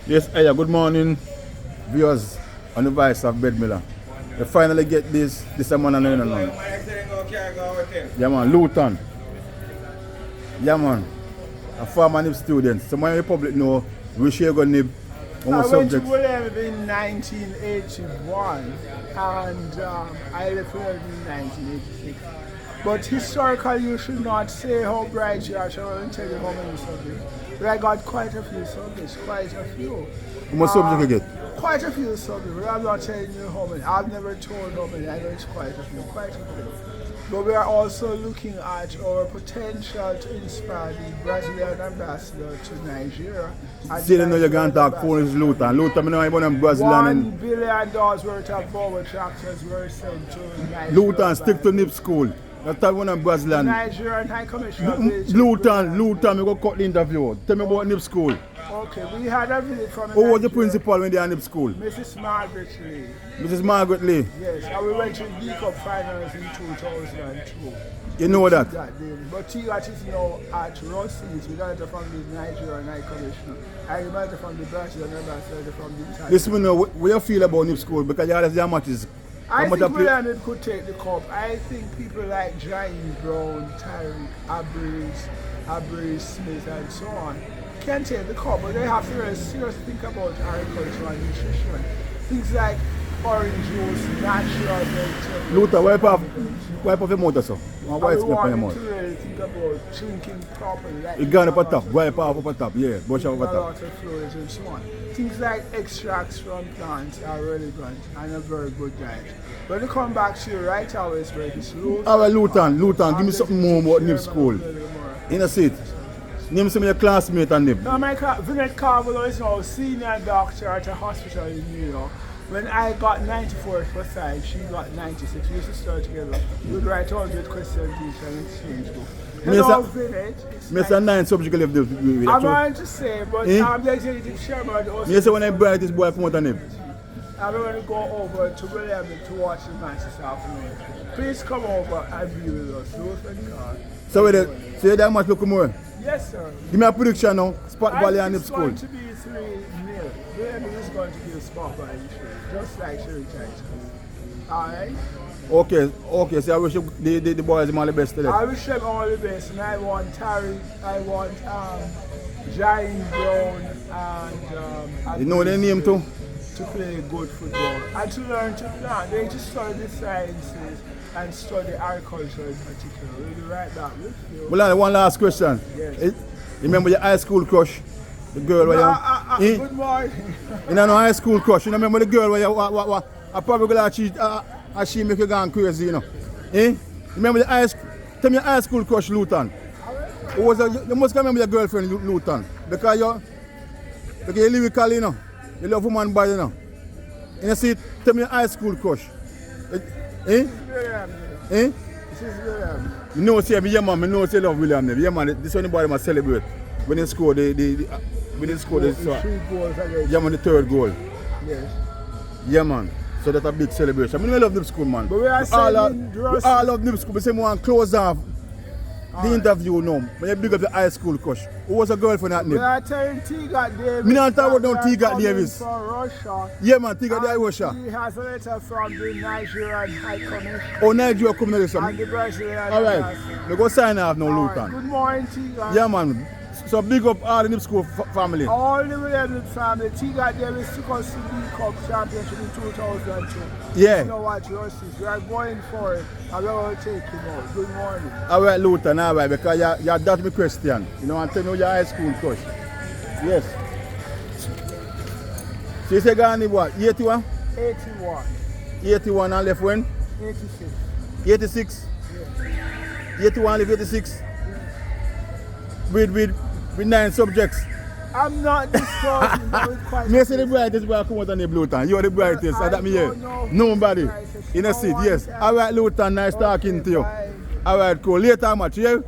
Yes, hey, good morning, viewers on the voice of Bedmiller. We finally get this man and none. Yeah man, Lutan. Yeah man, a former Knibb student. So my public know we share go Knibb. I went to William in 1981 and I left William in 1986. But historically you should not say how bright you are, I will tell you how many subjects. But I got quite a few subjects, quite a few. How much subjects you get? Quite a few subjects, but I'm not telling you how many. I've never told how many, I know it's quite a few. But we are also looking at our potential to inspire the Brazilian ambassador to Nigeria. See, you know you're going to talk for is Lutan. Lutan, I know I'm going to Brazilian. $1 billion worth of power tractors were sent to Nigeria. Lutan, stick to Knibb school. That's one of Brazilian. Nigerian High Commissioner. Lutan, we go cut the interview. Tell me about Knibb school. Okay, we had a visit from Who was the principal when they were in Knibb school? Mrs. Margaret Lee. Mrs. Margaret Lee. Yes, and we went to the League Cup finals in 2002. You know that? But T.Gat is now at Rossi's, we got it from the Nigerian High Commissioner. I got it from the Brazilian ambassador from the Italian. Listen, you know, what you feel about Knibb school? Because you have their matches. I think William could take the cup. I think people like James Brown, Tyreek, Abris, Smith and so on can take the cup, but they have to really seriously think about agriculture and nutrition. Things like orange juice, natural vegetables. Lutan, wipe off your mouth or so. Why to really think about drinking properly. Like you got up at top, wipe off up top, yeah, brush off at top. A lot of fluids and so on. Things like extracts from plants are relevant and a very good diet. When you come back to your right hours, where it's Lutan. Alright, Lutan, give me something more about Knibb school. In a seat. Name some of your classmates and Knibb. No, my Vinette Carvalho is now a senior doctor at a hospital in New York. When I got 94 for science, she got 96. We used to start together. We would write all good questions and exchange book. Hello, Vinette. Mr. 9 subject left this with I'm going to say, but I'm the executive chairman also. You say when I bright this boy come out of Knibb. I'm going to go over to William to watch the match this afternoon. Please come over and be with us. So you that much look more? Yes, sir. Give me a prediction now. Spot Valley and Knibb school. It's going to be 3-0. William is going to be a spot by just like Sherry Church. Alright? Okay, so I wish the boys all the best today. I wish them all the best, and I want Tari, I want James Brown and you know their name too? To play good football and to learn to plant. They just study the sciences and study agriculture in particular. We'll be right back with you. Well, one last question. Yes. Remember your high school crush? The girl where you... Good morning. You know high school crush? You remember the girl where you... I probably going to she make you go crazy, you know? Remember the high school... Tell me your high school crush, Lutan. You must remember your girlfriend, Lutan. Because you're lyrical, you know? You love woman body, you know? You see, tell me your high school crush. This is William. You know, say, yeah, man, I know, say, love William. Yeah, man, this one anybody must celebrate. When they score, when they score, the 3 goals against. Yeah, man, the 3rd goal. Yes. Yeah, man. So that's a big celebration. I mean, I love Knibb school, man. But we all love Knibb school. We say, we want to close off the interview now. When you big up the high school crush. Who was a girlfriend at Knibb? We are telling T.Gat Davis. Me not talk about T.Gat Davis. For Russia. Yeah, man, T.Gat Davis Russia. He has a letter from the Nigerian High Commission. Oh, Nigeria coming to this. And the Brazilian. Alright, we go sign off now, Lutan. Good morning, T.Gat. Yeah, man. So big up all the Knibb school family. All the William family. T.Gat Davis took us to the Cup Championship in 2002. Yeah. You know what, Rossi's. We are going for it. And we will take him out. Good morning. Alright, Lutan, alright, because you're that me Christian. You know, and tell me your high school crush. Yes. So you say Ghani what? 81? 81. 81 and left when? 86. 86? Yes. 81 left 86? With 9 subjects. I'm not discussing, but it's quite. Me say the brightest boy come out on the Lutan. You're the brightest. That me here. Nobody. In a seat, yes. Alright, Lutan, nice talking to you. Alright, cool. Later, much, yeah?